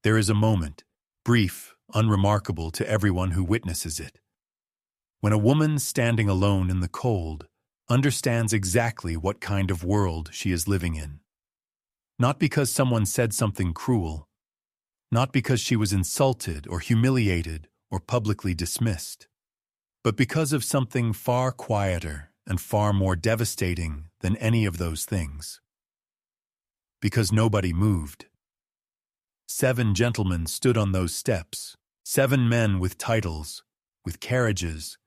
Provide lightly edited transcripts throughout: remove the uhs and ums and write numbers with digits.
There is a moment, brief, unremarkable to everyone who witnesses it, when a woman standing alone in the cold understands exactly what kind of world she is living in. Not because someone said something cruel, not because she was insulted or humiliated or publicly dismissed, but because of something far quieter and far more devastating than any of those things. Because nobody moved. 7 gentlemen stood on those steps, 7 men with titles, with carriages,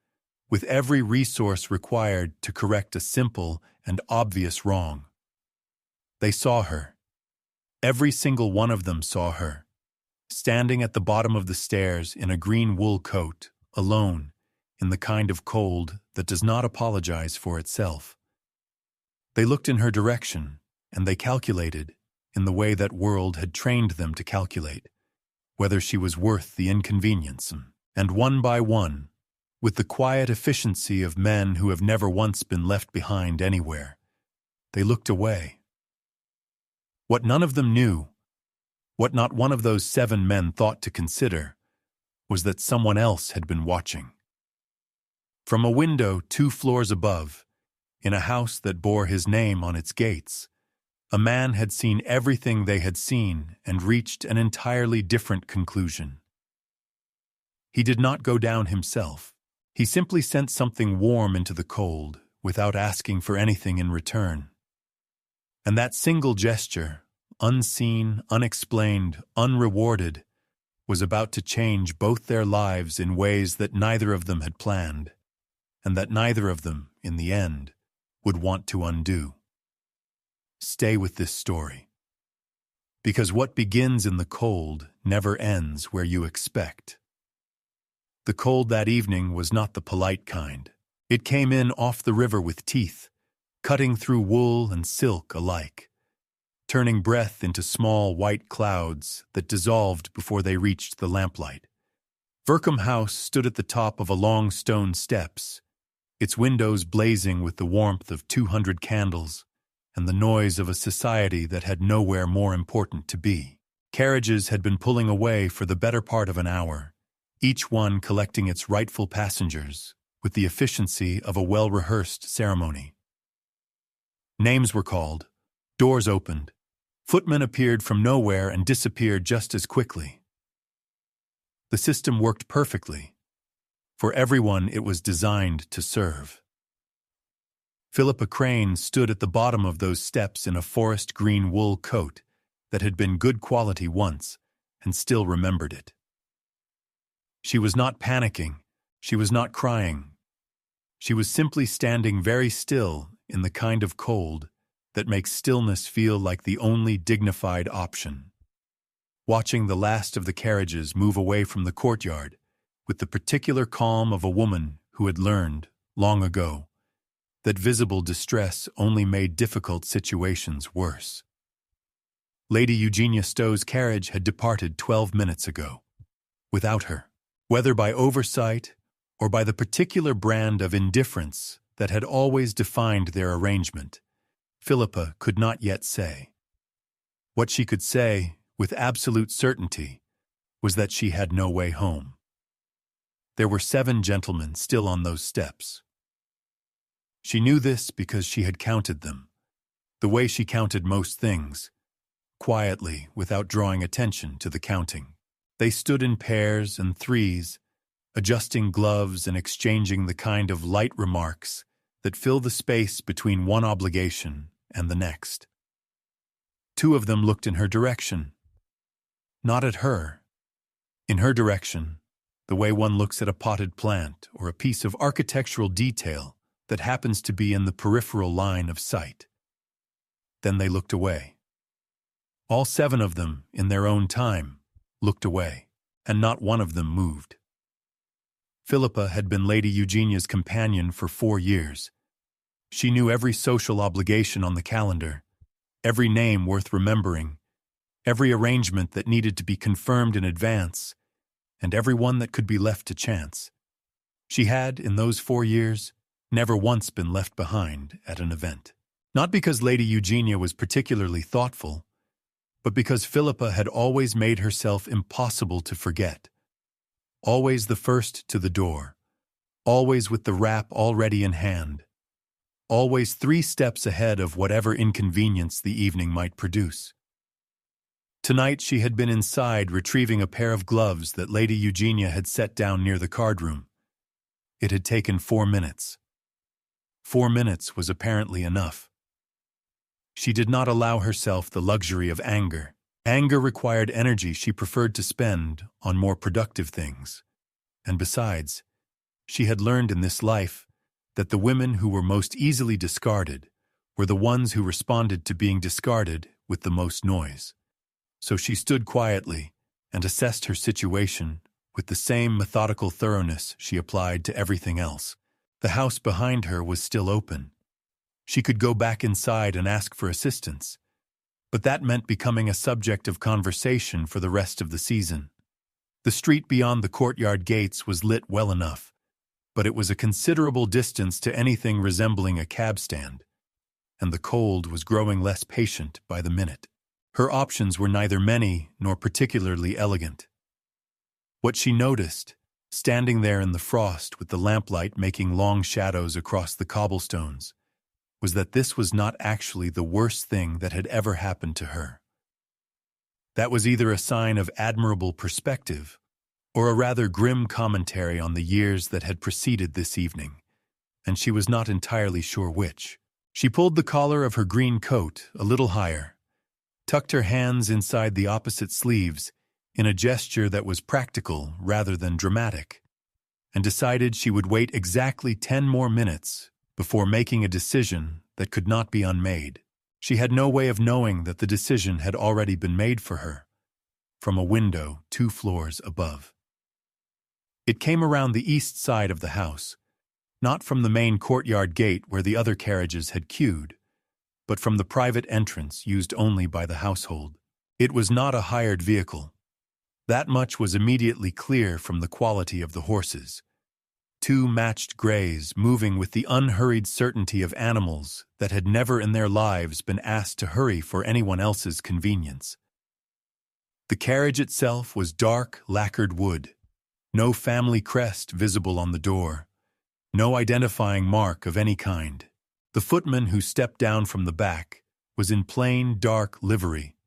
with every resource required to correct a simple and obvious wrong. They saw her. Every single one of them saw her, standing at the bottom of the stairs in a green wool coat, alone, in the kind of cold that does not apologize for itself. They looked in her direction, and they calculated, in the way that world had trained them to calculate, whether she was worth the inconvenience, and one by one, with the quiet efficiency of men who have never once been left behind anywhere, they looked away. What none of them knew, what not one of those 7 men thought to consider, was that someone else had been watching. From a window 2 floors above, in a house that bore his name on its gates, a man had seen everything they had seen and reached an entirely different conclusion. He did not go down himself. He simply sent something warm into the cold without asking for anything in return. And that single gesture, unseen, unexplained, unrewarded, was about to change both their lives in ways that neither of them had planned, and that neither of them, in the end, would want to undo. Stay with this story. Because what begins in the cold never ends where you expect. The cold that evening was not the polite kind. It came in off the river with teeth, cutting through wool and silk alike, turning breath into small white clouds that dissolved before they reached the lamplight. Verkham House stood at the top of a long stone steps, its windows blazing with the warmth of 200 candles and the noise of a society that had nowhere more important to be. Carriages had been pulling away for the better part of an hour, each one collecting its rightful passengers with the efficiency of a well-rehearsed ceremony. Names were called, doors opened, footmen appeared from nowhere and disappeared just as quickly. The system worked perfectly. For everyone it was designed to serve. Philippa Crane stood at the bottom of those steps in a forest green wool coat that had been good quality once and still remembered it. She was not panicking, she was not crying. She was simply standing very still in the kind of cold that makes stillness feel like the only dignified option. Watching the last of the carriages move away from the courtyard with the particular calm of a woman who had learned, long ago, that visible distress only made difficult situations worse. Lady Eugenia Stowe's carriage had departed 12 minutes ago, without her, whether by oversight or by the particular brand of indifference that had always defined their arrangement. Philippa could not yet say. What she could say, with absolute certainty, was that she had no way home. There were 7 gentlemen still on those steps. She knew this because she had counted them, the way she counted most things, quietly, without drawing attention to the counting. They stood in pairs and threes, adjusting gloves and exchanging the kind of light remarks that fill the space between one obligation and the next. 2 of them looked in her direction. Not at her. In her direction, the way one looks at a potted plant or a piece of architectural detail that happens to be in the peripheral line of sight. Then they looked away. All 7 of them, in their own time, looked away, and not one of them moved. Philippa had been Lady Eugenia's companion for 4 years. She knew every social obligation on the calendar, every name worth remembering, every arrangement that needed to be confirmed in advance, and every one that could be left to chance. She had, in those 4 years, never once been left behind at an event. Not because Lady Eugenia was particularly thoughtful, but because Philippa had always made herself impossible to forget. Always the first to the door, always with the wrap already in hand, always 3 steps ahead of whatever inconvenience the evening might produce. Tonight she had been inside retrieving a pair of gloves that Lady Eugenia had set down near the card room. It had taken 4 minutes. 4 minutes was apparently enough. She did not allow herself the luxury of anger. Anger required energy she preferred to spend on more productive things. And besides, she had learned in this life that the women who were most easily discarded were the ones who responded to being discarded with the most noise. So she stood quietly and assessed her situation with the same methodical thoroughness she applied to everything else. The house behind her was still open. She could go back inside and ask for assistance, but that meant becoming a subject of conversation for the rest of the season. The street beyond the courtyard gates was lit well enough, but it was a considerable distance to anything resembling a cab stand, and the cold was growing less patient by the minute. Her options were neither many nor particularly elegant. What she noticed, standing there in the frost with the lamplight making long shadows across the cobblestones, was that this was not actually the worst thing that had ever happened to her. That was either a sign of admirable perspective or a rather grim commentary on the years that had preceded this evening, and she was not entirely sure which. She pulled the collar of her green coat a little higher, tucked her hands inside the opposite sleeves in a gesture that was practical rather than dramatic, and decided she would wait exactly 10 more minutes before making a decision that could not be unmade. She had no way of knowing that the decision had already been made for her, from a window 2 floors above. It came around the east side of the house, not from the main courtyard gate where the other carriages had queued, but from the private entrance used only by the household. It was not a hired vehicle. That much was immediately clear from the quality of the horses. 2 matched grays moving with the unhurried certainty of animals that had never in their lives been asked to hurry for anyone else's convenience. The carriage itself was dark, lacquered wood. No family crest visible on the door. No identifying mark of any kind. The footman who stepped down from the back was in plain, dark livery,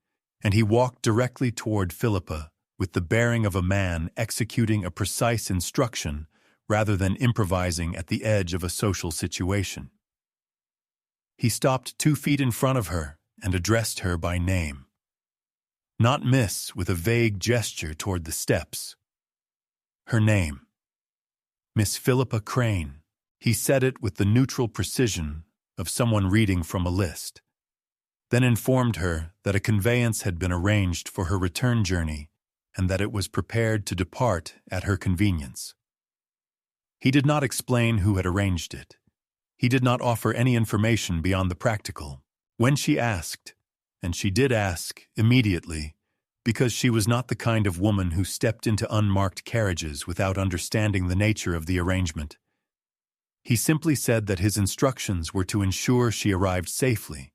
and he walked directly toward Philippa with the bearing of a man executing a precise instruction rather than improvising at the edge of a social situation. He stopped 2 feet in front of her and addressed her by name. Not Miss, with a vague gesture toward the steps. Her name. Miss Philippa Crane. He said it with the neutral precision of someone reading from a list, then informed her that a conveyance had been arranged for her return journey and that it was prepared to depart at her convenience. He did not explain who had arranged it. He did not offer any information beyond the practical. When she asked, and she did ask immediately, because she was not the kind of woman who stepped into unmarked carriages without understanding the nature of the arrangement, he simply said that his instructions were to ensure she arrived safely,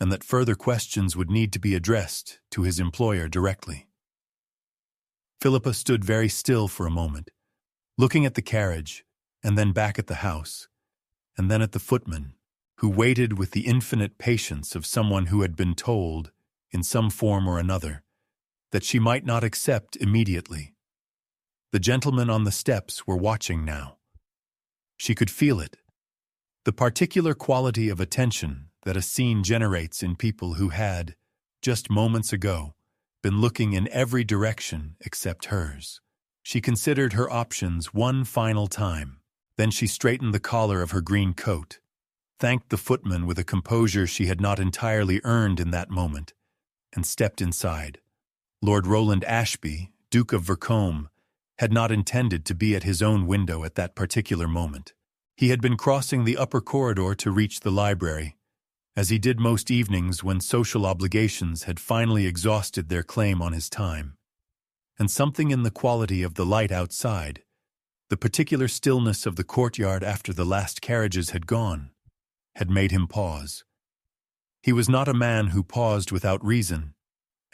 and that further questions would need to be addressed to his employer directly. Philippa stood very still for a moment, looking at the carriage, and then back at the house, and then at the footman, who waited with the infinite patience of someone who had been told, in some form or another, that she might not accept immediately. The gentlemen on the steps were watching now. She could feel it. The particular quality of attention that a scene generates in people who had, just moments ago, been looking in every direction except hers. She considered her options one final time. Then she straightened the collar of her green coat, thanked the footman with a composure she had not entirely earned in that moment, and stepped inside. Lord Roland Ashby, Duke of Vercombe, had not intended to be at his own window at that particular moment. He had been crossing the upper corridor to reach the library, as he did most evenings when social obligations had finally exhausted their claim on his time. And something in the quality of the light outside, the particular stillness of the courtyard after the last carriages had gone, had made him pause. He was not a man who paused without reason,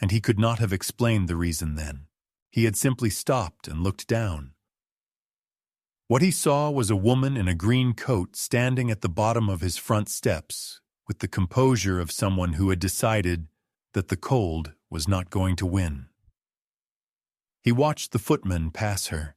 and he could not have explained the reason then. He had simply stopped and looked down. What he saw was a woman in a green coat standing at the bottom of his front steps, with the composure of someone who had decided that the cold was not going to win. He watched the footman pass her.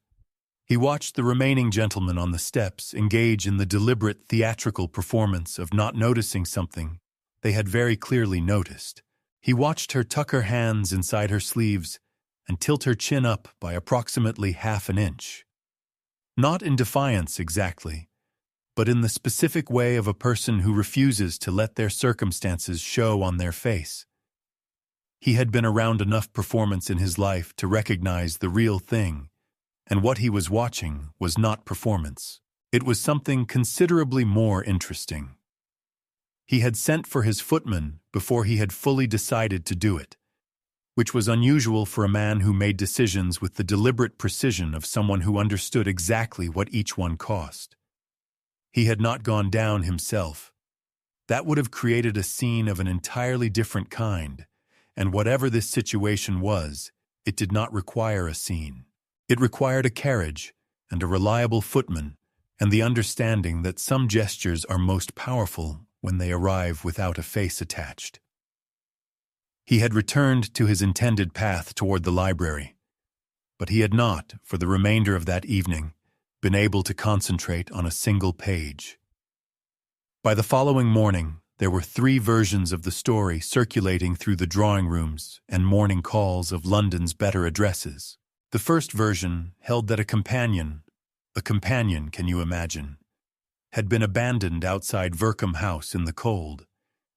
He watched the remaining gentlemen on the steps engage in the deliberate theatrical performance of not noticing something they had very clearly noticed. He watched her tuck her hands inside her sleeves and tilt her chin up by approximately half an inch. Not in defiance exactly, but in the specific way of a person who refuses to let their circumstances show on their face. He had been around enough performance in his life to recognize the real thing, and what he was watching was not performance. It was something considerably more interesting. He had sent for his footman before he had fully decided to do it, which was unusual for a man who made decisions with the deliberate precision of someone who understood exactly what each one cost. He had not gone down himself. That would have created a scene of an entirely different kind, and whatever this situation was, it did not require a scene. It required a carriage and a reliable footman, and the understanding that some gestures are most powerful when they arrive without a face attached. He had returned to his intended path toward the library, but he had not, for the remainder of that evening, been able to concentrate on a single page. By the following morning, there were 3 versions of the story circulating through the drawing rooms and morning calls of London's better addresses. The first version held that a companion, can you imagine, had been abandoned outside Verkham House in the cold,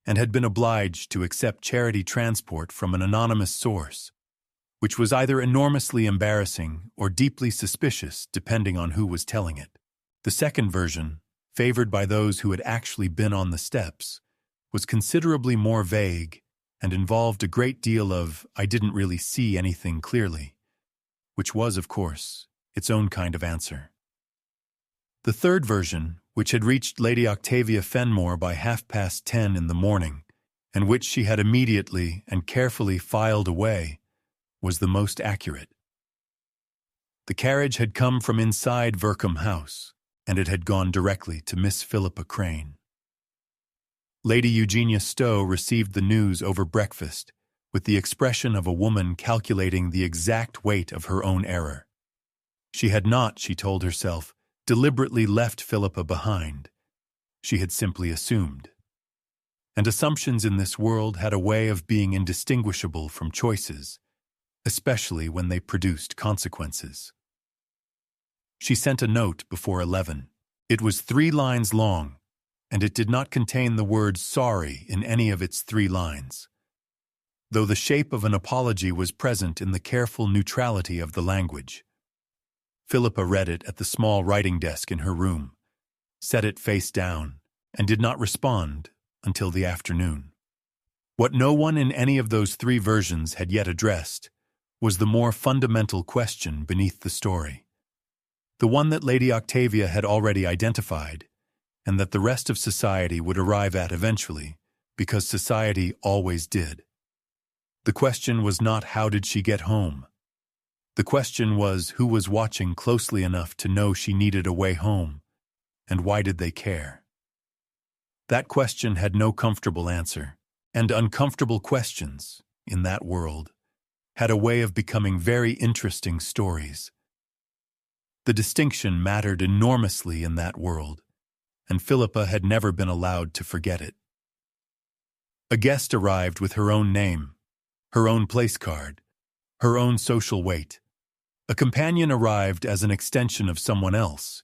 and had been obliged to accept charity transport from an anonymous source, which was either enormously embarrassing or deeply suspicious depending on who was telling it. The second version, favored by those who had actually been on the steps, was considerably more vague and involved a great deal of "I didn't really see anything clearly," which was, of course, its own kind of answer. The third version, which had reached Lady Octavia Fenmore by 10:30 in the morning, and which she had immediately and carefully filed away, was the most accurate. The carriage had come from inside Verkham House, and it had gone directly to Miss Philippa Crane. Lady Eugenia Stowe received the news over breakfast with the expression of a woman calculating the exact weight of her own error. She had not, she told herself, deliberately left Philippa behind. She had simply assumed. And assumptions in this world had a way of being indistinguishable from choices, especially when they produced consequences. She sent a note before 11. It was 3 lines long, and it did not contain the word sorry in any of its 3 lines, though the shape of an apology was present in the careful neutrality of the language. Philippa read it at the small writing desk in her room, set it face down, and did not respond until the afternoon. What no one in any of those 3 versions had yet addressed was the more fundamental question beneath the story, the one that Lady Octavia had already identified, and that the rest of society would arrive at eventually, because society always did. The question was not how did she get home. The question was who was watching closely enough to know she needed a way home, and why did they care? That question had no comfortable answer, and uncomfortable questions, in that world, had a way of becoming very interesting stories. The distinction mattered enormously in that world, and Philippa had never been allowed to forget it. A guest arrived with her own name, her own place card, her own social weight. A companion arrived as an extension of someone else,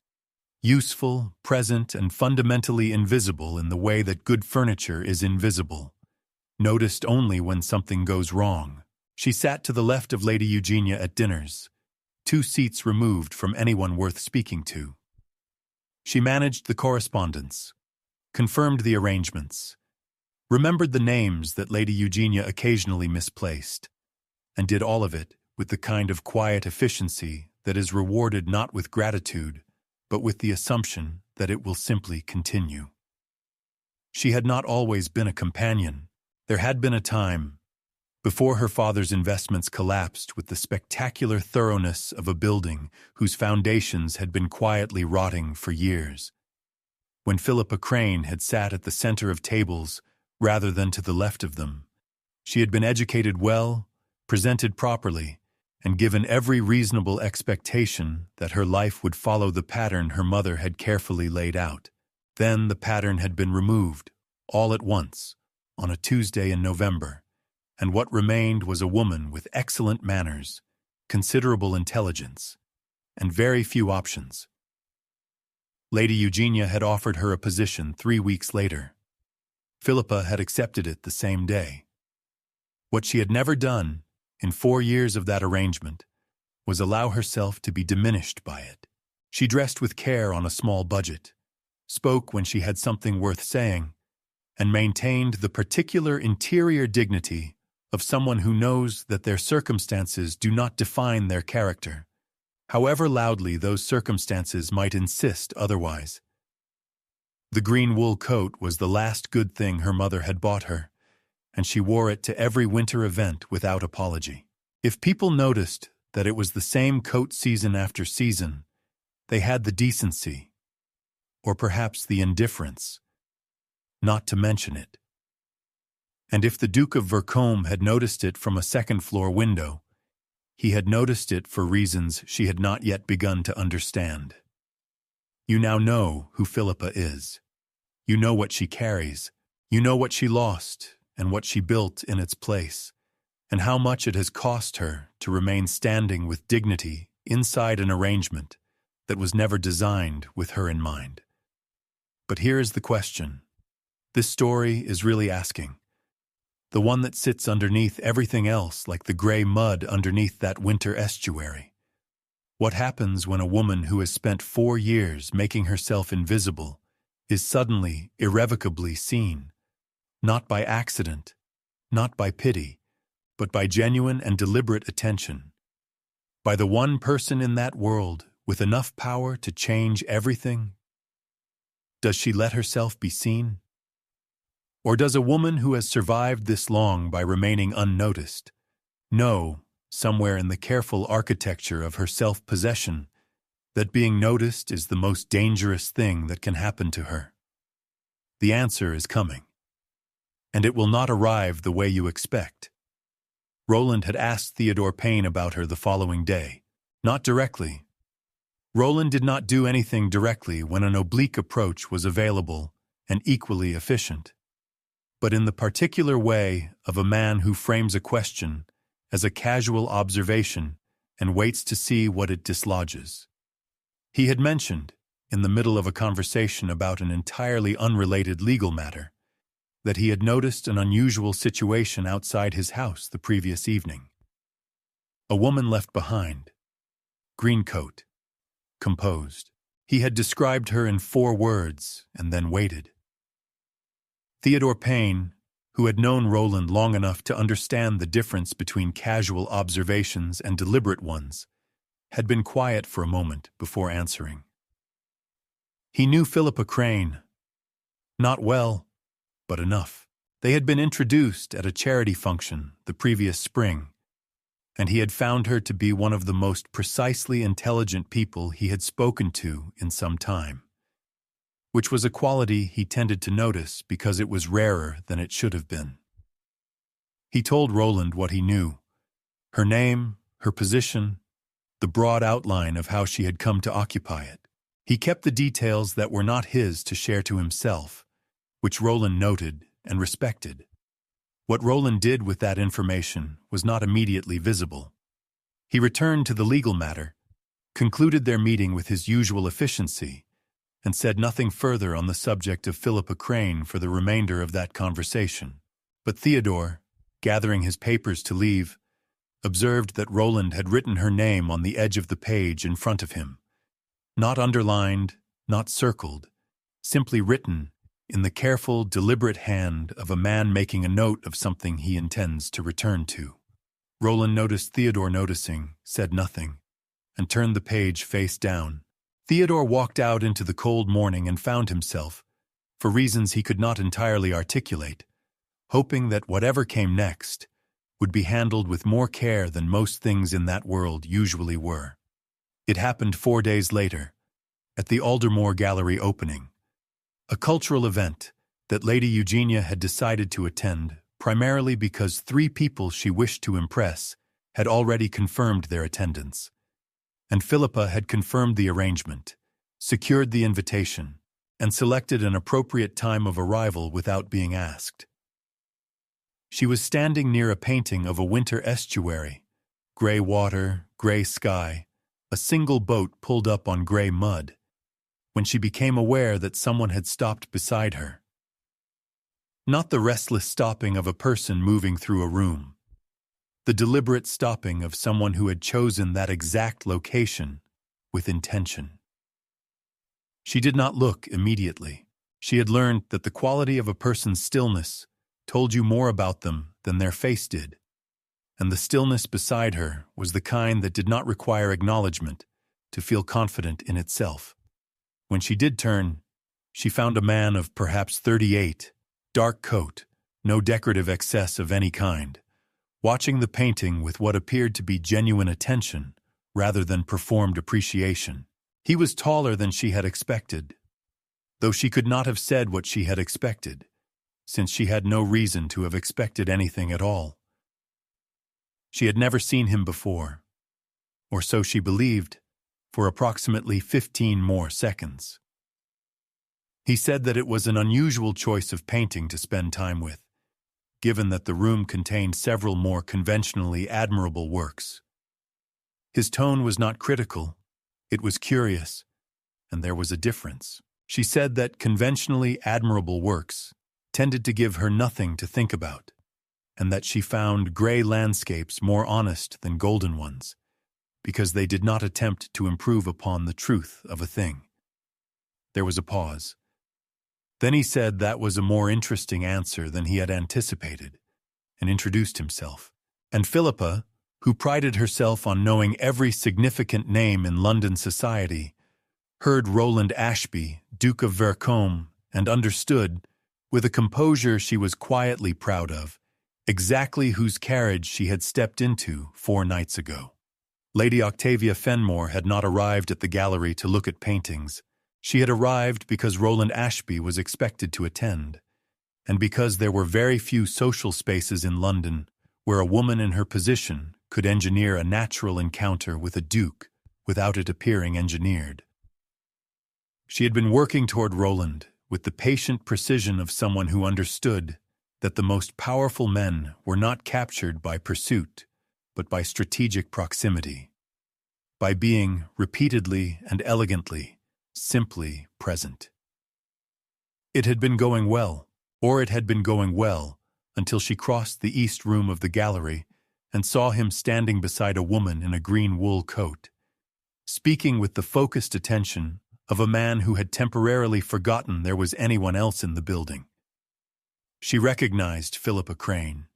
useful, present, and fundamentally invisible in the way that good furniture is invisible, noticed only when something goes wrong. She sat to the left of Lady Eugenia at dinners, 2 seats removed from anyone worth speaking to. She managed the correspondence, confirmed the arrangements, remembered the names that Lady Eugenia occasionally misplaced, and did all of it with the kind of quiet efficiency that is rewarded not with gratitude, but with the assumption that it will simply continue. She had not always been a companion. There had been a time, before her father's investments collapsed with the spectacular thoroughness of a building whose foundations had been quietly rotting for years. When Philippa Crane had sat at the center of tables rather than to the left of them, she had been educated well, presented properly, and given every reasonable expectation that her life would follow the pattern her mother had carefully laid out. Then the pattern had been removed, all at once, on a Tuesday in November, and what remained was a woman with excellent manners, considerable intelligence, and very few options. Lady Eugenia had offered her a position 3 weeks later. Philippa had accepted it the same day. What she had never done, in 4 years of that arrangement, was allow herself to be diminished by it. She dressed with care on a small budget, spoke when she had something worth saying, and maintained the particular interior dignity of someone who knows that their circumstances do not define their character, however loudly those circumstances might insist otherwise. The green wool coat was the last good thing her mother had bought her, and she wore it to every winter event without apology. If people noticed that it was the same coat season after season, they had the decency, or perhaps the indifference, not to mention it. And if the Duke of Vercombe had noticed it from a second-floor window, he had noticed it for reasons she had not yet begun to understand. You now know who Philippa is. You know what she carries. You know what she lost and what she built in its place, and how much it has cost her to remain standing with dignity inside an arrangement that was never designed with her in mind. But here is the question. This story is really asking, the one that sits underneath everything else like the gray mud underneath that winter estuary. What happens when a woman who has spent 4 years making herself invisible is suddenly, irrevocably seen, not by accident, not by pity, but by genuine and deliberate attention, by the one person in that world with enough power to change everything? Does she let herself be seen? Or does a woman who has survived this long by remaining unnoticed know, somewhere in the careful architecture of her self-possession, that being noticed is the most dangerous thing that can happen to her? The answer is coming, and it will not arrive the way you expect. Roland had asked Theodore Payne about her the following day. Not directly. Roland did not do anything directly when an oblique approach was available and equally efficient, but in the particular way of a man who frames a question as a casual observation and waits to see what it dislodges. He had mentioned, in the middle of a conversation about an entirely unrelated legal matter, that he had noticed an unusual situation outside his house the previous evening. A woman left behind, green coat, composed. He had described her in 4 words and then waited. Theodore Payne, who had known Roland long enough to understand the difference between casual observations and deliberate ones, had been quiet for a moment before answering. He knew Philippa Crane. Not well, but enough. They had been introduced at a charity function the previous spring, and he had found her to be one of the most precisely intelligent people he had spoken to in some time, which was a quality he tended to notice because it was rarer than it should have been. He told Roland what he knew, her name, her position, the broad outline of how she had come to occupy it. He kept the details that were not his to share to himself, which Roland noted and respected. What Roland did with that information was not immediately visible. He returned to the legal matter, concluded their meeting with his usual efficiency, and said nothing further on the subject of Philippa Crane for the remainder of that conversation. But Theodore, gathering his papers to leave, observed that Roland had written her name on the edge of the page in front of him, not underlined, not circled, simply written in the careful, deliberate hand of a man making a note of something he intends to return to. Roland noticed Theodore noticing, said nothing, and turned the page face down. Theodore walked out into the cold morning and found himself, for reasons he could not entirely articulate, hoping that whatever came next would be handled with more care than most things in that world usually were. It happened 4 days later, at the Aldermore Gallery opening, a cultural event that Lady Eugenia had decided to attend primarily because 3 people she wished to impress had already confirmed their attendance, and Philippa had confirmed the arrangement, secured the invitation, and selected an appropriate time of arrival without being asked. She was standing near a painting of a winter estuary, gray water, gray sky, a single boat pulled up on gray mud, when she became aware that someone had stopped beside her. Not the restless stopping of a person moving through a room, the deliberate stopping of someone who had chosen that exact location with intention. She did not look immediately. She had learned that the quality of a person's stillness told you more about them than their face did, and the stillness beside her was the kind that did not require acknowledgement to feel confident in itself. When she did turn, she found a man of perhaps 38, dark coat, no decorative excess of any kind, watching the painting with what appeared to be genuine attention rather than performed appreciation. He was taller than she had expected, though she could not have said what she had expected, since she had no reason to have expected anything at all. She had never seen him before, or so she believed, for approximately 15 more seconds. He said that it was an unusual choice of painting to spend time with, given that the room contained several more conventionally admirable works. His tone was not critical, it was curious, and there was a difference. She said that conventionally admirable works tended to give her nothing to think about, and that she found gray landscapes more honest than golden ones, because they did not attempt to improve upon the truth of a thing. There was a pause. Then he said that was a more interesting answer than he had anticipated, and introduced himself. And Philippa, who prided herself on knowing every significant name in London society, heard Roland Ashby, Duke of Vercombe, and understood, with a composure she was quietly proud of, exactly whose carriage she had stepped into 4 nights ago. Lady Octavia Fenmore had not arrived at the gallery to look at paintings. She had arrived because Roland Ashby was expected to attend, and because there were very few social spaces in London where a woman in her position could engineer a natural encounter with a duke without it appearing engineered. She had been working toward Roland with the patient precision of someone who understood that the most powerful men were not captured by pursuit, but by strategic proximity, by being repeatedly and elegantly, simply present. It had been going well, or it had been going well, until she crossed the east room of the gallery and saw him standing beside a woman in a green wool coat, speaking with the focused attention of a man who had temporarily forgotten there was anyone else in the building. She recognized Philippa Crane.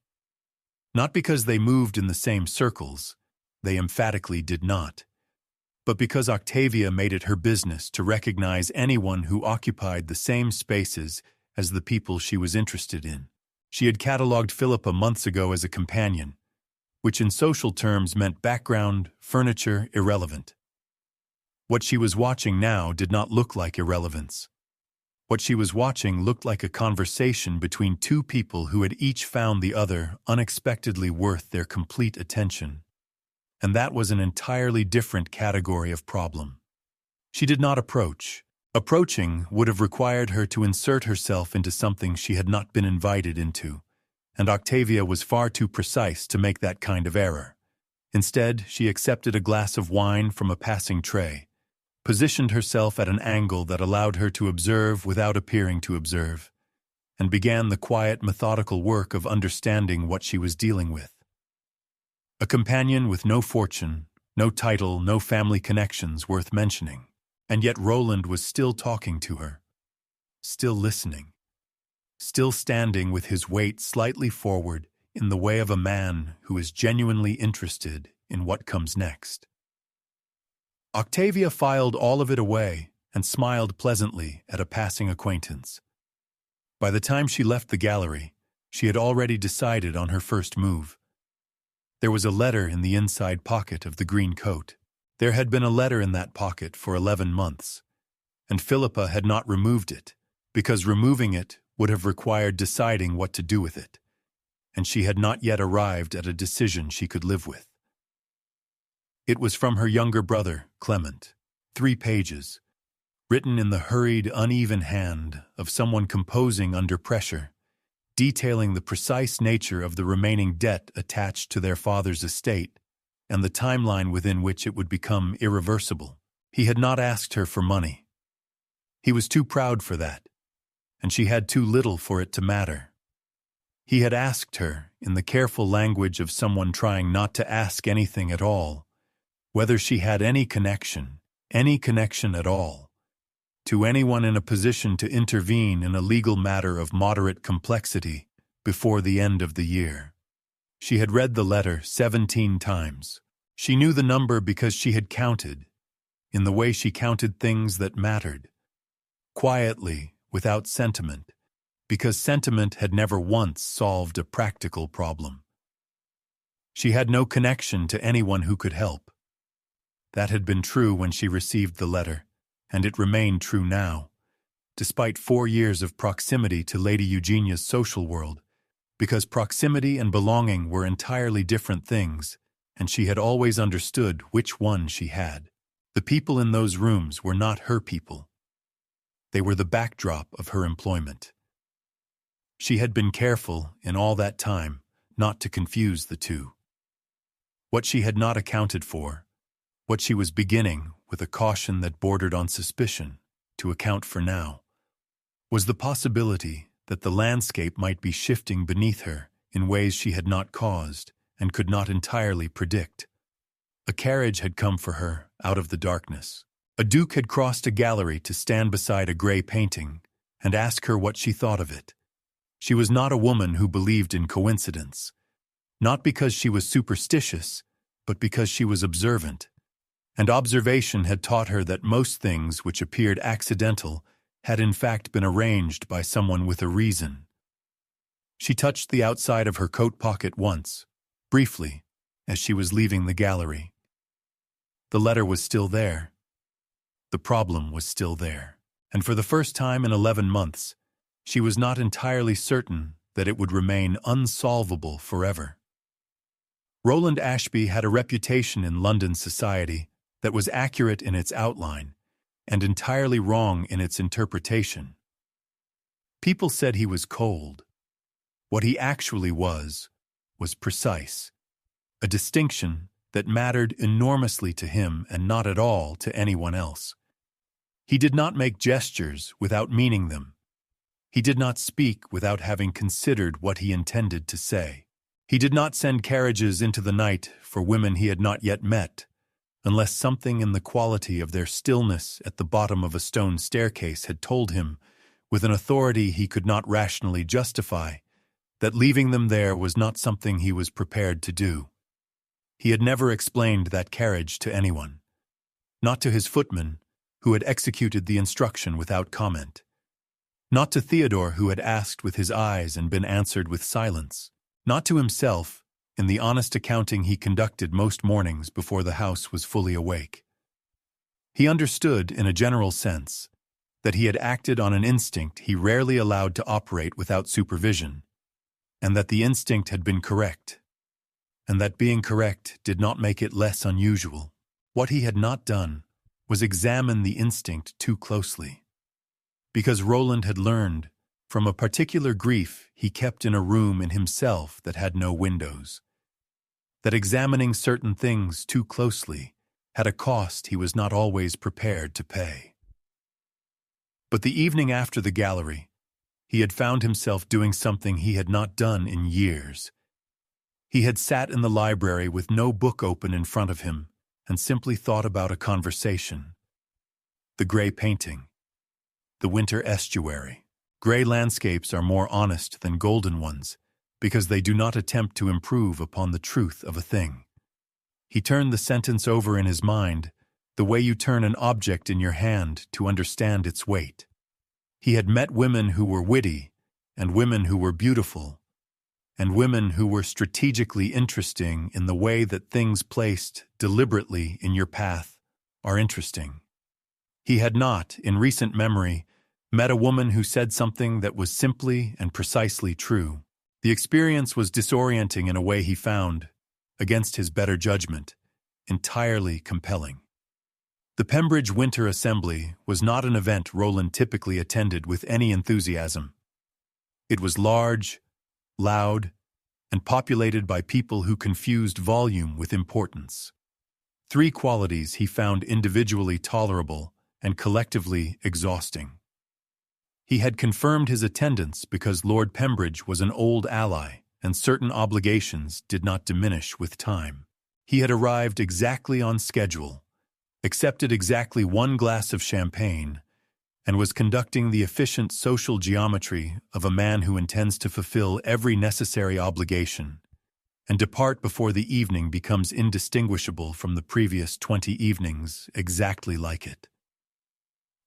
Not because they moved in the same circles, they emphatically did not, but because Octavia made it her business to recognize anyone who occupied the same spaces as the people she was interested in. She had catalogued Philippa months ago as a companion, which in social terms meant background, furniture, irrelevant. What she was watching now did not look like irrelevance. What she was watching looked like a conversation between 2 people who had each found the other unexpectedly worth their complete attention. And that was an entirely different category of problem. She did not approach. Approaching would have required her to insert herself into something she had not been invited into, and Octavia was far too precise to make that kind of error. Instead, she accepted a glass of wine from a passing tray, positioned herself at an angle that allowed her to observe without appearing to observe, and began the quiet, methodical work of understanding what she was dealing with. A companion with no fortune, no title, no family connections worth mentioning, and yet Roland was still talking to her, still listening, still standing with his weight slightly forward in the way of a man who is genuinely interested in what comes next. Octavia filed all of it away and smiled pleasantly at a passing acquaintance. By the time she left the gallery, she had already decided on her first move, There was a letter in the inside pocket of the green coat. There had been a letter in that pocket for 11 months, and Philippa had not removed it, because removing it would have required deciding what to do with it, and she had not yet arrived at a decision she could live with. It was from her younger brother, Clement, 3 pages, written in the hurried, uneven hand of someone composing under pressure, detailing the precise nature of the remaining debt attached to their father's estate and the timeline within which it would become irreversible. He had not asked her for money. He was too proud for that, and she had too little for it to matter. He had asked her, in the careful language of someone trying not to ask anything at all, whether she had any connection at all, to anyone in a position to intervene in a legal matter of moderate complexity before the end of the year. She had read the letter 17 times. She knew the number because she had counted, in the way she counted things that mattered, quietly, without sentiment, because sentiment had never once solved a practical problem. She had no connection to anyone who could help. That had been true when she received the letter, and it remained true now, despite 4 years of proximity to Lady Eugenia's social world, because proximity and belonging were entirely different things, and she had always understood which one she had. The people in those rooms were not her people. They were the backdrop of her employment. She had been careful, in all that time, not to confuse the two. What she had not accounted for, what she was beginning, with a caution that bordered on suspicion, to account for now, was the possibility that the landscape might be shifting beneath her in ways she had not caused and could not entirely predict. A carriage had come for her out of the darkness. A duke had crossed a gallery to stand beside a gray painting and ask her what she thought of it. She was not a woman who believed in coincidence, not because she was superstitious, but because she was observant, and observation had taught her that most things which appeared accidental had in fact been arranged by someone with a reason. She touched the outside of her coat pocket once, briefly, as she was leaving the gallery. The letter was still there. The problem was still there, and for the first time in 11 months, she was not entirely certain that it would remain unsolvable forever. Roland Ashby had a reputation in London society that was accurate in its outline and entirely wrong in its interpretation. People said he was cold. What he actually was precise, a distinction that mattered enormously to him and not at all to anyone else. He did not make gestures without meaning them. He did not speak without having considered what he intended to say. He did not send carriages into the night for women he had not yet met, unless something in the quality of their stillness at the bottom of a stone staircase had told him, with an authority he could not rationally justify, that leaving them there was not something he was prepared to do. He had never explained that carriage to anyone, not to his footman, who had executed the instruction without comment, not to Theodore, who had asked with his eyes and been answered with silence, not to himself, in the honest accounting he conducted most mornings before the house was fully awake. He understood, in a general sense, that he had acted on an instinct he rarely allowed to operate without supervision, and that the instinct had been correct, and that being correct did not make it less unusual. What he had not done was examine the instinct too closely, because Roland had learned, from a particular grief he kept in a room in himself that had no windows, that examining certain things too closely had a cost he was not always prepared to pay. But the evening after the gallery, he had found himself doing something he had not done in years. He had sat in the library with no book open in front of him and simply thought about a conversation. The gray painting, the winter estuary. Gray landscapes are more honest than golden ones because they do not attempt to improve upon the truth of a thing. He turned the sentence over in his mind the way you turn an object in your hand to understand its weight. He had met women who were witty and women who were beautiful, and women who were strategically interesting in the way that things placed deliberately in your path are interesting. He had not, in recent memory, met a woman who said something that was simply and precisely true. The experience was disorienting in a way he found, against his better judgment, entirely compelling. The Pembridge Winter Assembly was not an event Roland typically attended with any enthusiasm. It was large, loud, and populated by people who confused volume with importance. 3 qualities he found individually tolerable and collectively exhausting. He had confirmed his attendance because Lord Pembridge was an old ally and certain obligations did not diminish with time. He had arrived exactly on schedule, accepted exactly 1 glass of champagne, and was conducting the efficient social geometry of a man who intends to fulfill every necessary obligation and depart before the evening becomes indistinguishable from the previous 20 evenings exactly like it.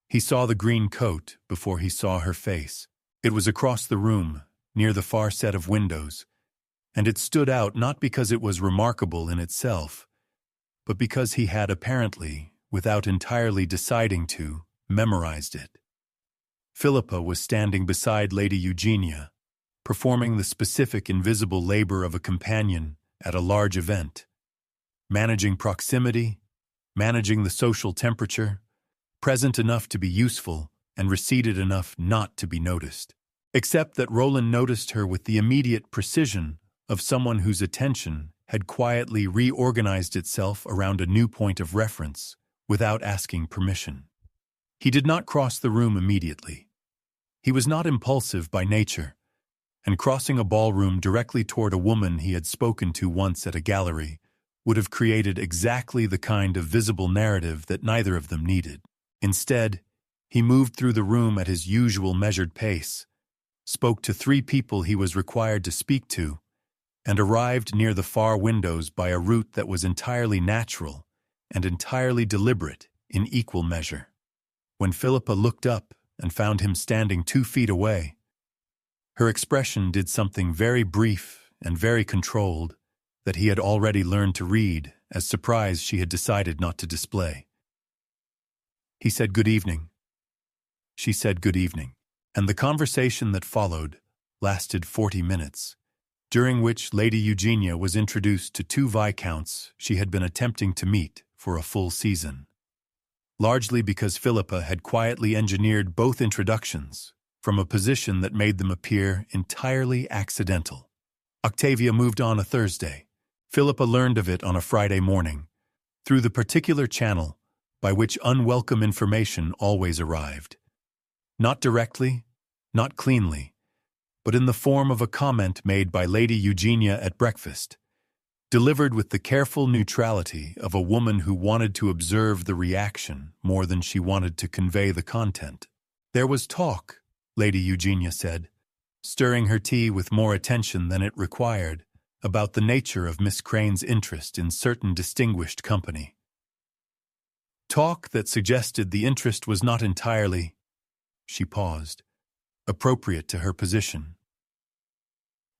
He saw the green coat before he saw her face. It was across the room, near the far set of windows, and it stood out not because it was remarkable in itself, but because he had apparently, without entirely deciding to, memorized it. Philippa was standing beside Lady Eugenia, performing the specific invisible labor of a companion at a large event, managing proximity, managing the social temperature, present enough to be useful and receded enough not to be noticed. Except that Roland noticed her with the immediate precision of someone whose attention had quietly reorganized itself around a new point of reference without asking permission. He did not cross the room immediately. He was not impulsive by nature, and crossing a ballroom directly toward a woman he had spoken to once at a gallery would have created exactly the kind of visible narrative that neither of them needed. Instead, he moved through the room at his usual measured pace, spoke to 3 people he was required to speak to, and arrived near the far windows by a route that was entirely natural and entirely deliberate in equal measure. When Philippa looked up and found him standing 2 feet away, her expression did something very brief and very controlled that he had already learned to read as surprise she had decided not to display. He said good evening. She said good evening, and the conversation that followed lasted 40 minutes, during which Lady Eugenia was introduced to 2 viscounts she had been attempting to meet for a full season, largely because Philippa had quietly engineered both introductions from a position that made them appear entirely accidental. Octavia moved on a Thursday. Philippa learned of it on a Friday morning, through the particular channel by which unwelcome information always arrived. Not directly, not cleanly, but in the form of a comment made by Lady Eugenia at breakfast, delivered with the careful neutrality of a woman who wanted to observe the reaction more than she wanted to convey the content. There was talk, Lady Eugenia said, stirring her tea with more attention than it required, about the nature of Miss Crane's interest in certain distinguished company. Talk that suggested the interest was not entirely, she paused, appropriate to her position.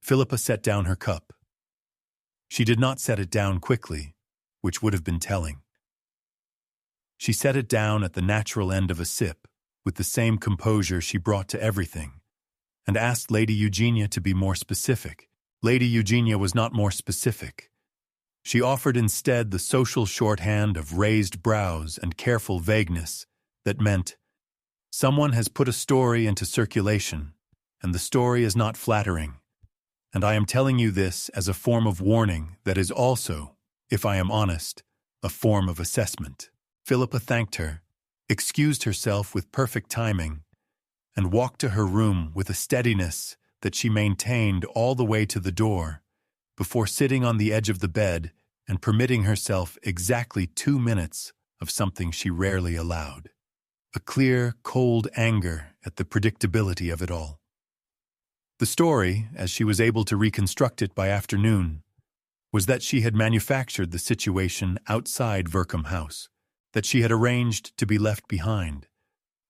Philippa set down her cup. She did not set it down quickly, which would have been telling. She set it down at the natural end of a sip, with the same composure she brought to everything, and asked Lady Eugenia to be more specific. Lady Eugenia was not more specific. She offered instead the social shorthand of raised brows and careful vagueness that meant, someone has put a story into circulation, and the story is not flattering, and I am telling you this as a form of warning that is also, if I am honest, a form of assessment. Philippa thanked her, excused herself with perfect timing, and walked to her room with a steadiness that she maintained all the way to the door, before sitting on the edge of the bed and permitting herself exactly 2 minutes of something she rarely allowed. A clear, cold anger at the predictability of it all. The story, as she was able to reconstruct it by afternoon, was that she had manufactured the situation outside Verkham House, that she had arranged to be left behind,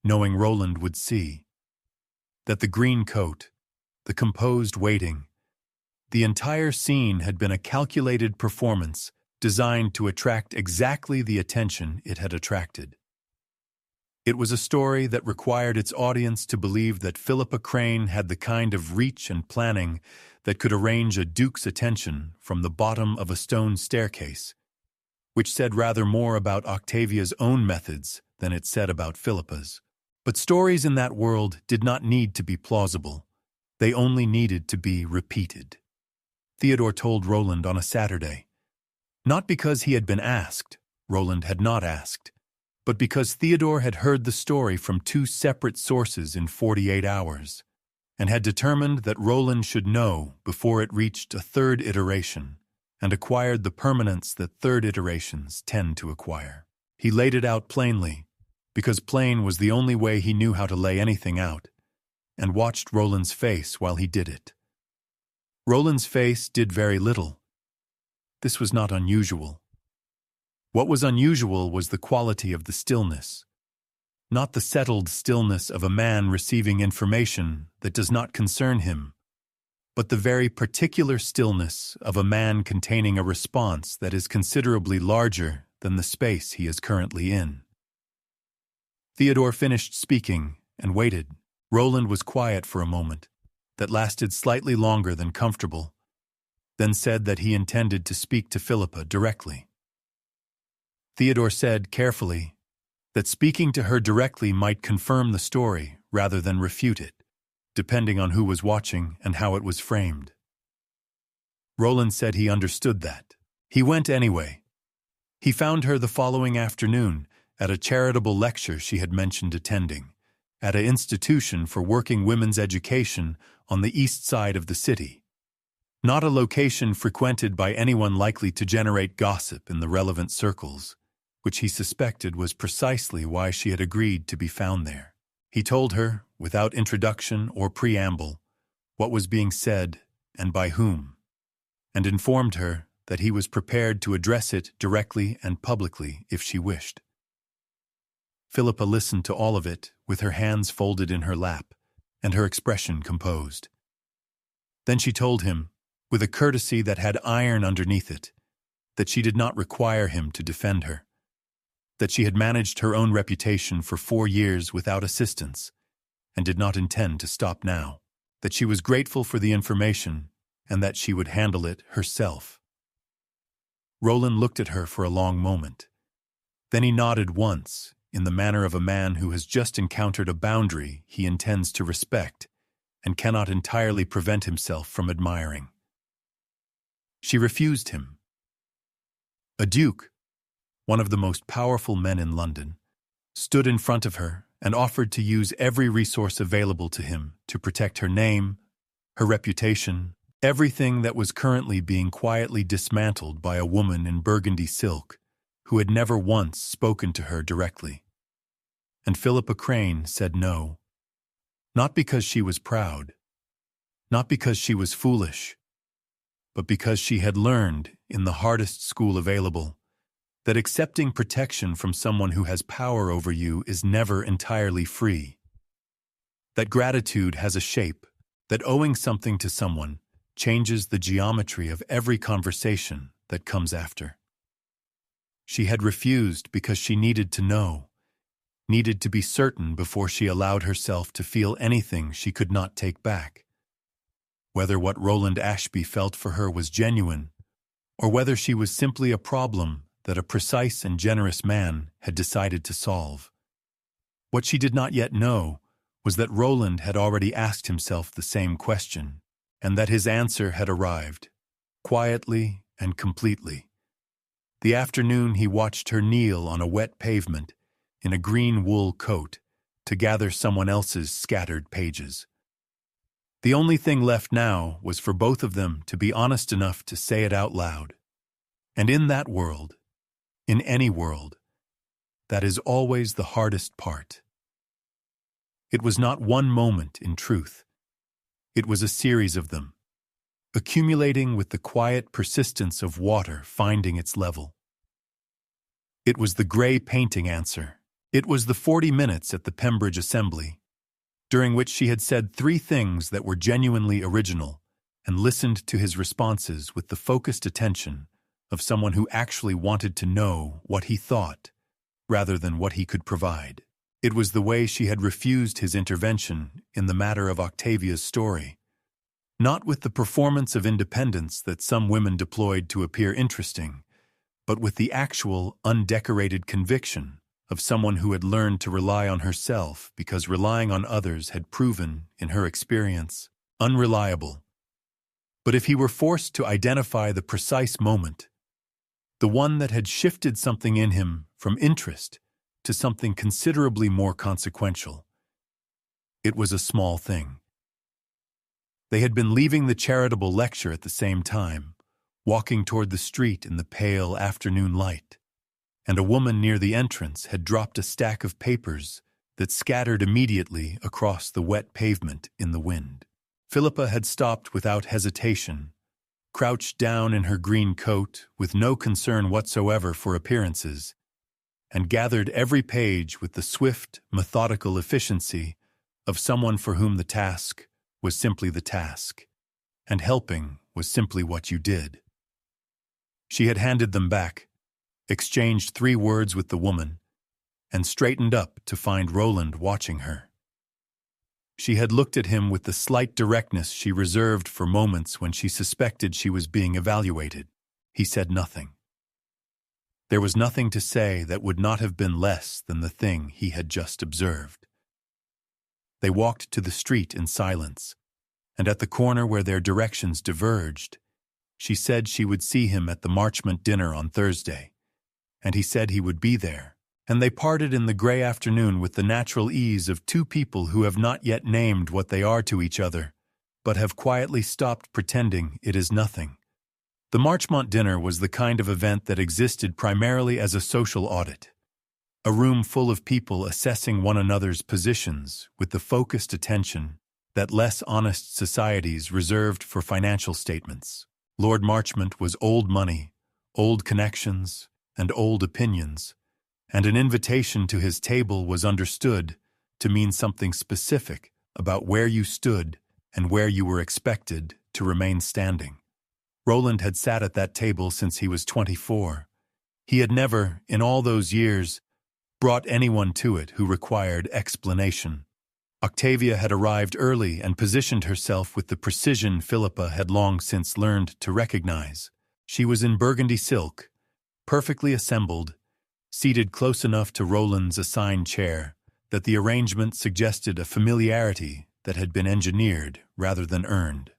knowing Roland would see. That the green coat, the composed waiting, The entire scene had been a calculated performance designed to attract exactly the attention it had attracted. It was a story that required its audience to believe that Philippa Crane had the kind of reach and planning that could arrange a duke's attention from the bottom of a stone staircase, which said rather more about Octavia's own methods than it said about Philippa's. But stories in that world did not need to be plausible. They only needed to be repeated. Theodore told Roland on a Saturday. Not because he had been asked, Roland had not asked, but because Theodore had heard the story from 2 separate sources in 48 hours, and had determined that Roland should know before it reached a 3rd iteration, and acquired the permanence that 3rd iterations tend to acquire. He laid it out plainly, because plain was the only way he knew how to lay anything out, and watched Roland's face while he did it. Roland's face did very little. This was not unusual. What was unusual was the quality of the stillness, not the settled stillness of a man receiving information that does not concern him, but the very particular stillness of a man containing a response that is considerably larger than the space he is currently in. Theodore finished speaking and waited. Roland was quiet for a moment, that lasted slightly longer than comfortable, then said that he intended to speak to Philippa directly. Theodore said, carefully, that speaking to her directly might confirm the story rather than refute it, depending on who was watching and how it was framed. Roland said he understood that. He went anyway. He found her the following afternoon at a charitable lecture she had mentioned attending, at an institution for working women's education on the east side of the city. Not a location frequented by anyone likely to generate gossip in the relevant circles, which he suspected was precisely why she had agreed to be found there. He told her, without introduction or preamble, what was being said and by whom, and informed her that he was prepared to address it directly and publicly if she wished. Philippa listened to all of it with her hands folded in her lap and her expression composed. Then she told him, with a courtesy that had iron underneath it, that she did not require him to defend her, that she had managed her own reputation for 4 years without assistance, and did not intend to stop now, that she was grateful for the information, and that she would handle it herself. Roland looked at her for a long moment. Then he nodded once, in the manner of a man who has just encountered a boundary he intends to respect, and cannot entirely prevent himself from admiring. She refused him. A duke, one of the most powerful men in London, stood in front of her and offered to use every resource available to him to protect her name, her reputation, everything that was currently being quietly dismantled by a woman in burgundy silk who had never once spoken to her directly. And Philippa Crane said no, not because she was proud, not because she was foolish, but because she had learned, in the hardest school available, that accepting protection from someone who has power over you is never entirely free. That gratitude has a shape, that owing something to someone changes the geometry of every conversation that comes after. She had refused because she needed to know, needed to be certain before she allowed herself to feel anything she could not take back. Whether what Roland Ashby felt for her was genuine, or whether she was simply a problem that a precise and generous man had decided to solve. What she did not yet know was that Roland had already asked himself the same question, and that his answer had arrived, quietly and completely. The afternoon he watched her kneel on a wet pavement in a green wool coat to gather someone else's scattered pages. The only thing left now was for both of them to be honest enough to say it out loud. And in that world, in any world, that is always the hardest part. It was not one moment in truth. It was a series of them, accumulating with the quiet persistence of water finding its level. It was the gray painting answer. It was the 40 minutes at the Pembridge Assembly, during which she had said 3 things that were genuinely original and listened to his responses with the focused attention of someone who actually wanted to know what he thought, rather than what he could provide. It was the way she had refused his intervention in the matter of Octavia's story, not with the performance of independence that some women deployed to appear interesting, but with the actual, undecorated conviction of someone who had learned to rely on herself because relying on others had proven, in her experience, unreliable. But if he were forced to identify the precise moment, the one that had shifted something in him from interest to something considerably more consequential, it was a small thing. They had been leaving the charitable lecture at the same time, walking toward the street in the pale afternoon light, and a woman near the entrance had dropped a stack of papers that scattered immediately across the wet pavement in the wind. Philippa had stopped without hesitation, crouched down in her green coat with no concern whatsoever for appearances, and gathered every page with the swift, methodical efficiency of someone for whom the task was simply the task, and helping was simply what you did. She had handed them back, exchanged 3 words with the woman, and straightened up to find Roland watching her. She had looked at him with the slight directness she reserved for moments when she suspected she was being evaluated. He said nothing. There was nothing to say that would not have been less than the thing he had just observed. They walked to the street in silence, and at the corner where their directions diverged, she said she would see him at the Marchmont dinner on Thursday, and he said he would be there, and they parted in the gray afternoon with the natural ease of 2 people who have not yet named what they are to each other, but have quietly stopped pretending it is nothing. The Marchmont dinner was the kind of event that existed primarily as a social audit, a room full of people assessing one another's positions with the focused attention that less honest societies reserved for financial statements. Lord Marchmont was old money, old connections, and old opinions, and an invitation to his table was understood to mean something specific about where you stood and where you were expected to remain standing. Roland had sat at that table since he was 24. He had never, in all those years, brought anyone to it who required explanation. Octavia had arrived early and positioned herself with the precision Philippa had long since learned to recognize. She was in burgundy silk, perfectly assembled, seated close enough to Roland's assigned chair that the arrangement suggested a familiarity that had been engineered rather than earned.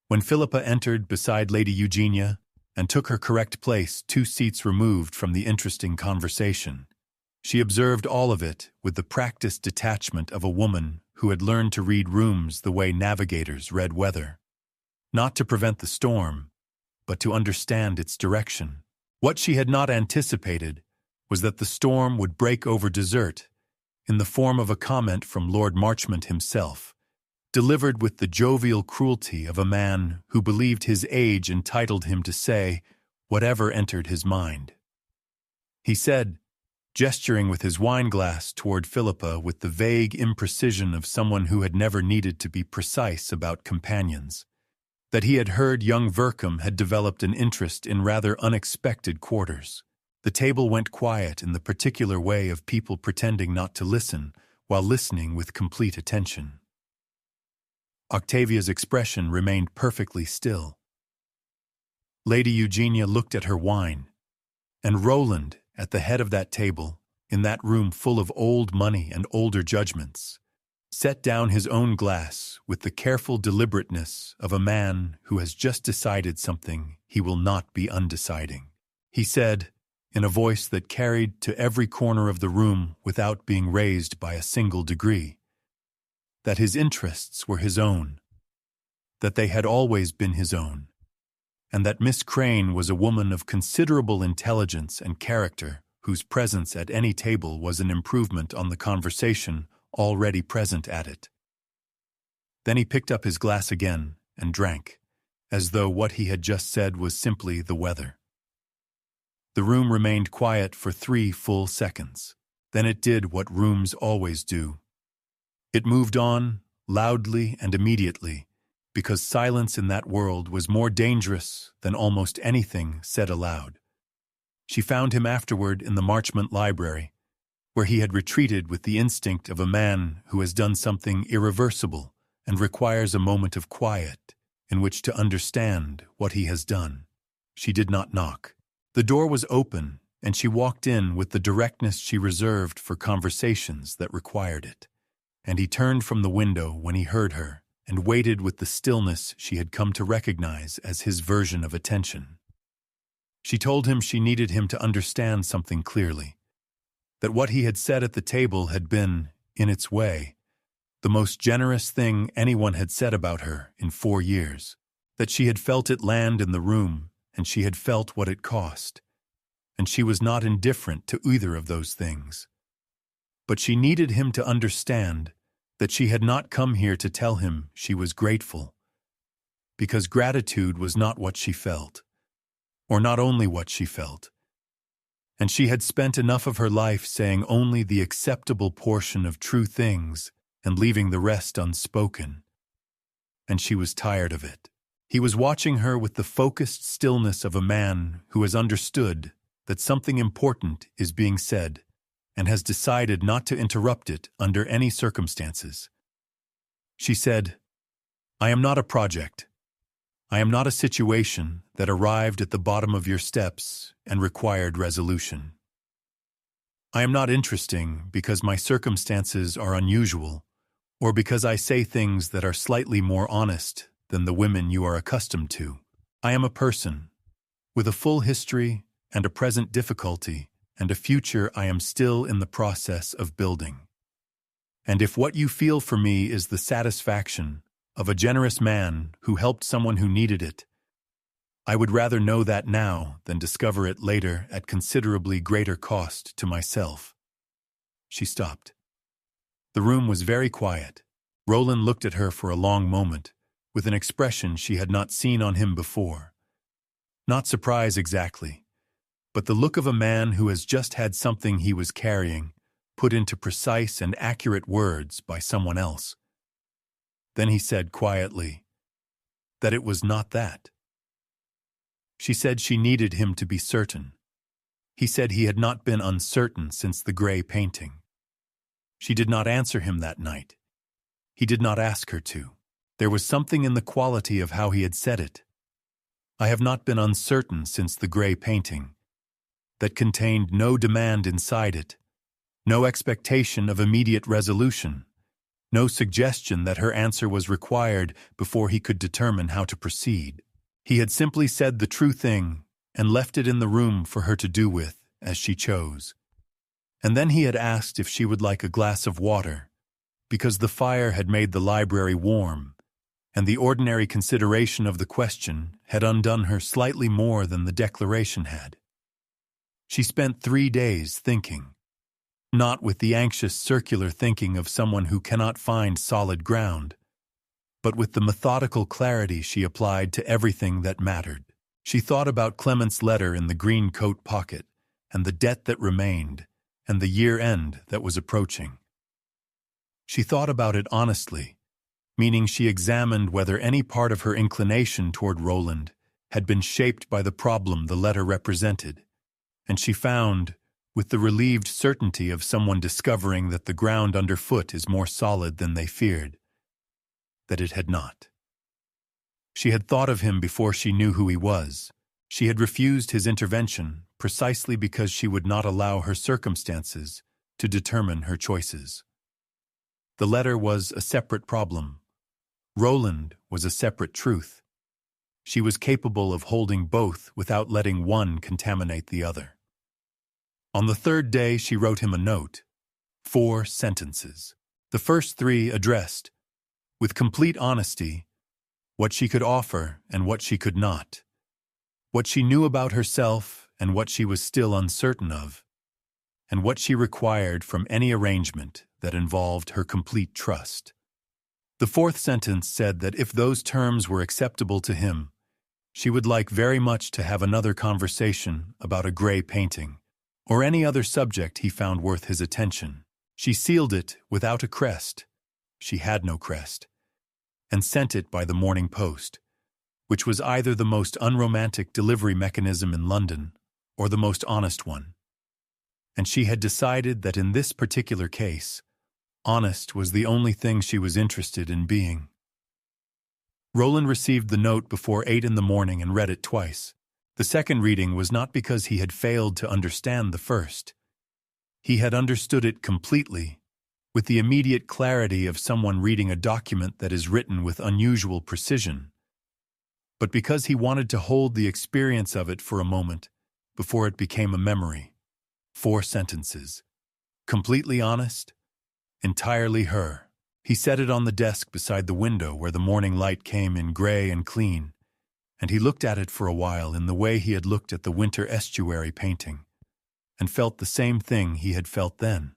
When Philippa entered beside Lady Eugenia and took her correct place 2 seats removed from the interesting conversation, she observed all of it with the practiced detachment of a woman who had learned to read rooms the way navigators read weather. Not to prevent the storm, but to understand its direction. What she had not anticipated was that the storm would break over dessert in the form of a comment from Lord Marchmont himself, delivered with the jovial cruelty of a man who believed his age entitled him to say whatever entered his mind. He said, gesturing with his wine-glass toward Philippa with the vague imprecision of someone who had never needed to be precise about companions, that he had heard young Vercombe had developed an interest in rather unexpected quarters. The table went quiet in the particular way of people pretending not to listen while listening with complete attention. Octavia's expression remained perfectly still. Lady Eugenia looked at her wine, and Roland, at the head of that table, in that room full of old money and older judgments, set down his own glass with the careful deliberateness of a man who has just decided something he will not be undeciding. He said, in a voice that carried to every corner of the room without being raised by a single degree, that his interests were his own, that they had always been his own, and that Miss Crane was a woman of considerable intelligence and character whose presence at any table was an improvement on the conversation already present at it. Then he picked up his glass again and drank, as though what he had just said was simply the weather. The room remained quiet for 3 full seconds. Then it did what rooms always do. It moved on, loudly and immediately, because silence in that world was more dangerous than almost anything said aloud. She found him afterward in the Marchmont Library, where he had retreated with the instinct of a man who has done something irreversible and requires a moment of quiet in which to understand what he has done. She did not knock. The door was open, and she walked in with the directness she reserved for conversations that required it. And he turned from the window when he heard her and waited with the stillness she had come to recognize as his version of attention. She told him she needed him to understand something clearly, that what he had said at the table had been, in its way, the most generous thing anyone had said about her in 4 years, that she had felt it land in the room and she had felt what it cost, and she was not indifferent to either of those things. But she needed him to understand that she had not come here to tell him she was grateful, because gratitude was not what she felt, or not only what she felt, and she had spent enough of her life saying only the acceptable portion of true things and leaving the rest unspoken, and she was tired of it. He was watching her with the focused stillness of a man who has understood that something important is being said and has decided not to interrupt it under any circumstances. She said, "I am not a project. I am not a situation that arrived at the bottom of your steps and required resolution. I am not interesting because my circumstances are unusual or because I say things that are slightly more honest than the women you are accustomed to. I am a person with a full history and a present difficulty and a future I am still in the process of building. And if what you feel for me is the satisfaction of a generous man who helped someone who needed it, I would rather know that now than discover it later at considerably greater cost to myself." She stopped. The room was very quiet. Roland looked at her for a long moment, with an expression she had not seen on him before. Not surprise exactly, but the look of a man who has just had something he was carrying put into precise and accurate words by someone else. Then he said quietly that it was not that. She said she needed him to be certain. He said he had not been uncertain since the gray painting. She did not answer him that night. He did not ask her to. There was something in the quality of how he had said it. "I have not been uncertain since the gray painting," that contained no demand inside it, no expectation of immediate resolution, no suggestion that her answer was required before he could determine how to proceed. He had simply said the true thing and left it in the room for her to do with as she chose. And then he had asked if she would like a glass of water, because the fire had made the library warm, and the ordinary consideration of the question had undone her slightly more than the declaration had. She spent 3 days thinking, not with the anxious circular thinking of someone who cannot find solid ground, but with the methodical clarity she applied to everything that mattered. She thought about Clement's letter in the green coat pocket, and the debt that remained, and the year-end that was approaching. She thought about it honestly, meaning she examined whether any part of her inclination toward Roland had been shaped by the problem the letter represented, and she found, with the relieved certainty of someone discovering that the ground underfoot is more solid than they feared, that it had not. She had thought of him before she knew who he was. She had refused his intervention precisely because she would not allow her circumstances to determine her choices. The letter was a separate problem. Roland was a separate truth. She was capable of holding both without letting one contaminate the other. On the 3rd day, she wrote him a note, 4 sentences. The first 3 addressed, with complete honesty, what she could offer and what she could not, what she knew about herself and what she was still uncertain of, and what she required from any arrangement that involved her complete trust. The 4th sentence said that if those terms were acceptable to him, she would like very much to have another conversation about a gray painting, or any other subject he found worth his attention. She sealed it without a crest. She had no crest. and sent it by the morning post, which was either the most unromantic delivery mechanism in London or the most honest one. And she had decided that in this particular case, honest was the only thing she was interested in being. Roland received the note before 8 in the morning and read it twice. The second reading was not because he had failed to understand the first. He had understood it completely, with the immediate clarity of someone reading a document that is written with unusual precision, but because he wanted to hold the experience of it for a moment before it became a memory. 4 sentences. Completely honest, entirely her. He set it on the desk beside the window where the morning light came in gray and clean, and he looked at it for a while in the way he had looked at the winter estuary painting, and felt the same thing he had felt then.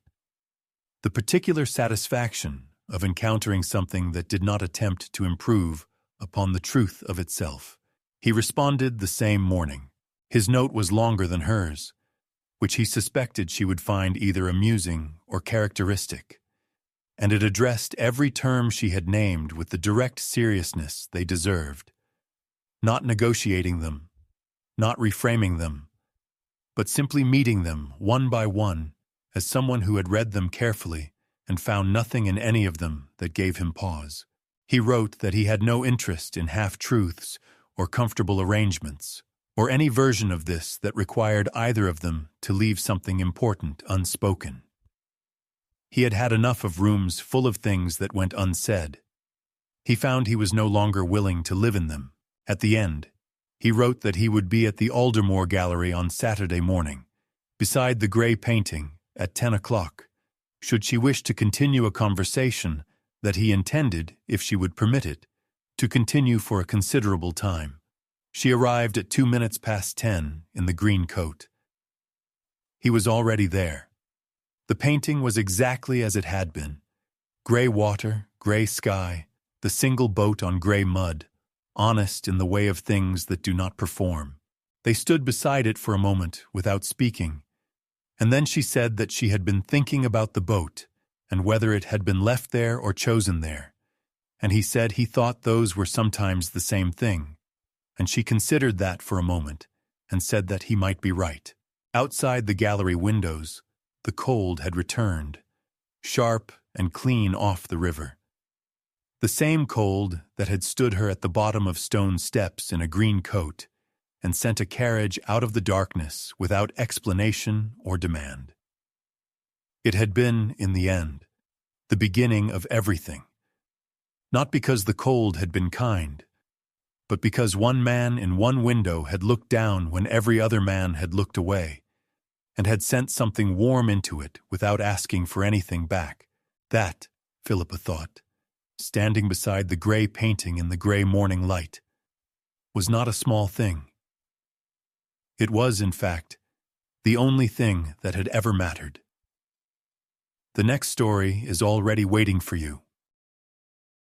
The particular satisfaction of encountering something that did not attempt to improve upon the truth of itself. He responded the same morning. His note was longer than hers, which he suspected she would find either amusing or characteristic, and it addressed every term she had named with the direct seriousness they deserved, not negotiating them, not reframing them, but simply meeting them one by one as someone who had read them carefully and found nothing in any of them that gave him pause. He wrote that he had no interest in half-truths or comfortable arrangements, or any version of this that required either of them to leave something important unspoken. He had had enough of rooms full of things that went unsaid. He found he was no longer willing to live in them. At the end, he wrote that he would be at the Aldermore Gallery on Saturday morning, beside the grey painting, at 10 o'clock, should she wish to continue a conversation that he intended, if she would permit it, to continue for a considerable time. She arrived at 2 minutes past 10 in the green coat. He was already there. The painting was exactly as it had been. Grey water, grey sky, the single boat on grey mud, honest in the way of things that do not perform. They stood beside it for a moment without speaking, and then she said that she had been thinking about the boat and whether it had been left there or chosen there, and he said he thought those were sometimes the same thing, and she considered that for a moment and said that he might be right. Outside the gallery windows, the cold had returned, sharp and clean off the river. The same cold that had stood her at the bottom of stone steps in a green coat and sent a carriage out of the darkness without explanation or demand. It had been, in the end, the beginning of everything, not because the cold had been kind, but because one man in one window had looked down when every other man had looked away, and had sent something warm into it without asking for anything back. That, Philippa thought, standing beside the grey painting in the grey morning light, was not a small thing. It was, in fact, the only thing that had ever mattered. The next story is already waiting for you.